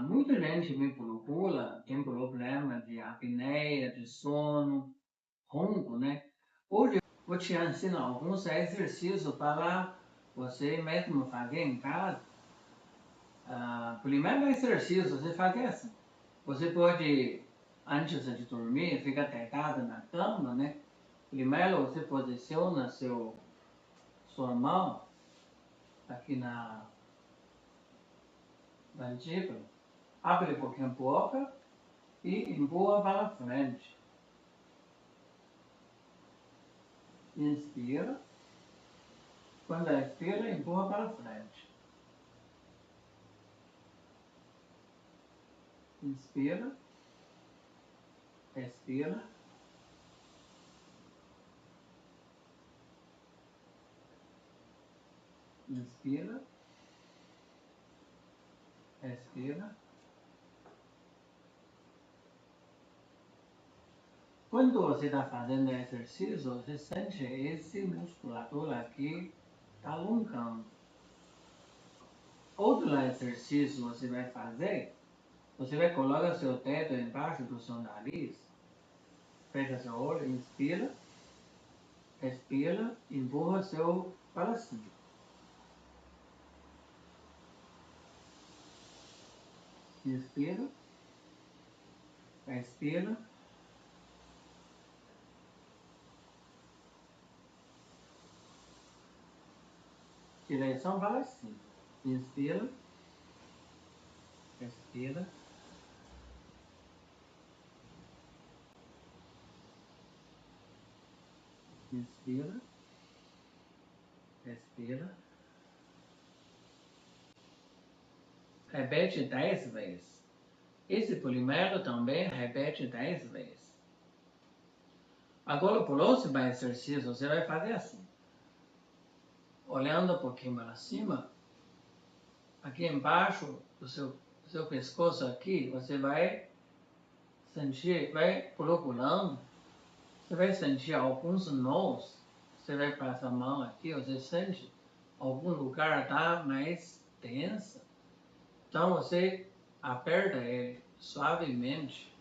Muita gente me procura, tem problema de apneia, de sono, ronco, né? Hoje eu vou te ensinar alguns exercícios para você mesmo fazer em casa. Primeiro exercício, você faz assim. Você pode, antes de dormir, ficar deitado na cama, né? Primeiro você posiciona sua mão aqui na mandíbula, abre um pouquinho a boca e empurra para frente. Inspira. Quando expira, empurra para frente. Inspira. Expira. Inspira. Expira. Quando você está fazendo exercício, você sente esse musculatura aqui está alongando. Outro exercício você vai fazer, você vai colocar seu dedo embaixo do seu nariz, fecha seu olho, inspira, expira, empurra seu para cima. Inspira, expira, direção para cima. Inspira, expira, inspira, expira. Repete 10 vezes. Esse primeiro também repete 10 vezes. Agora, o próximo exercício, você vai fazer assim. Olhando um pouquinho para cima, aqui embaixo do seu pescoço aqui, você vai sentir, vai procurando, você vai sentir alguns nós, você vai passar a mão aqui, você sente algum lugar está mais tensa. Então você aperta ele suavemente.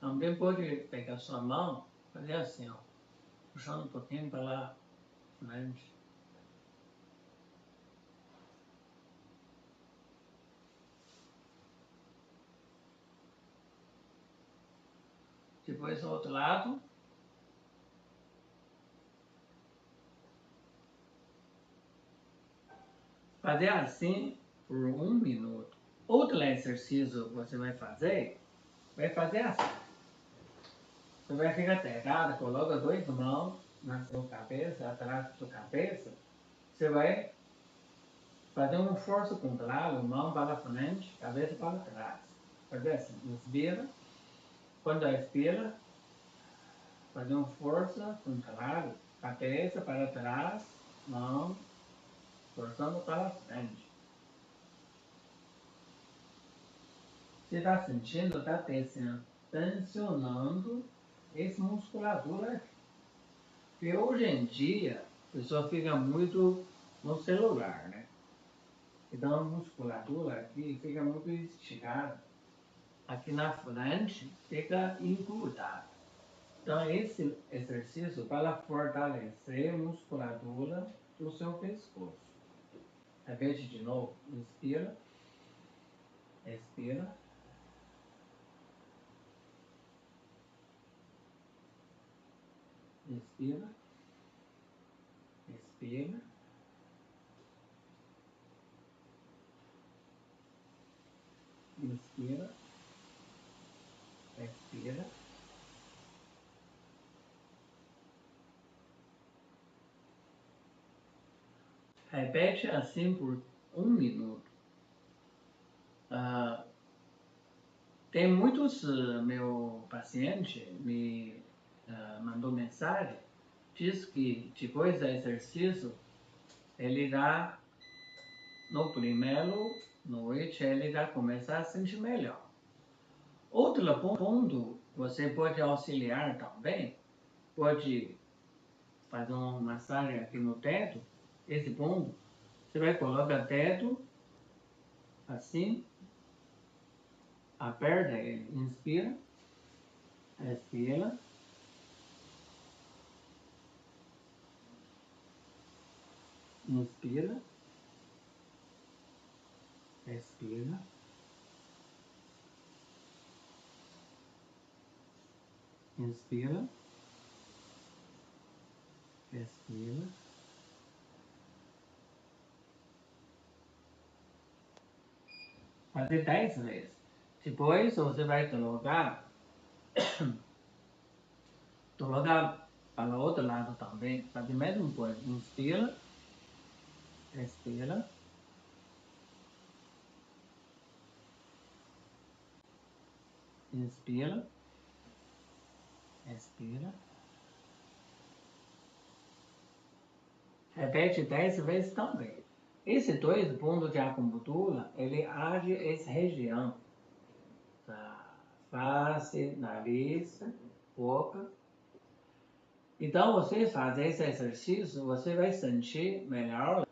Também pode pegar sua mão, fazer assim, ó, puxando um pouquinho para lá, frente. Depois do outro lado. Fazer assim por 1 minuto. Outro exercício que você vai fazer assim. Você vai ficar deitado, coloca 2 mãos na sua cabeça, atrás da sua cabeça. Você vai fazer uma força contrária, mão para frente, cabeça para trás. Fazer assim, inspira. Quando expira, fazer uma força contrária, cabeça para trás, mão, forçando para frente. Você está sentindo, está tensionando essa musculatura aqui. Porque hoje em dia, a pessoa fica muito no celular, né? Então a musculatura aqui fica muito esticada. Aqui na frente fica encurtada. Então esse exercício para fortalecer a musculatura do seu pescoço. Repete de novo. Inspira. Expira. Inspira. Expira. Inspira. Expira. Repete assim por 1 minuto. Tem muitos meu paciente me mandou mensagem, diz que depois do exercício ele dá no primeiro noite, ele já começa a sentir melhor. Outro ponto, você pode auxiliar também, pode fazer uma massagem aqui no teto. Esse ponto, você vai colocar o teto, assim, aperta ele, inspira, expira, inspira, expira, inspira, expira. Fazer 10 vezes. Depois você vai colocar para o outro lado também. Fazer mesmo coisa. Inspira, expira, inspira, expira. Repete 10 vezes também. Esses dois pontos de acupuntura, ele age essa região. Tá? Face, nariz, boca. Então, você fazer esse exercício, você vai sentir melhor.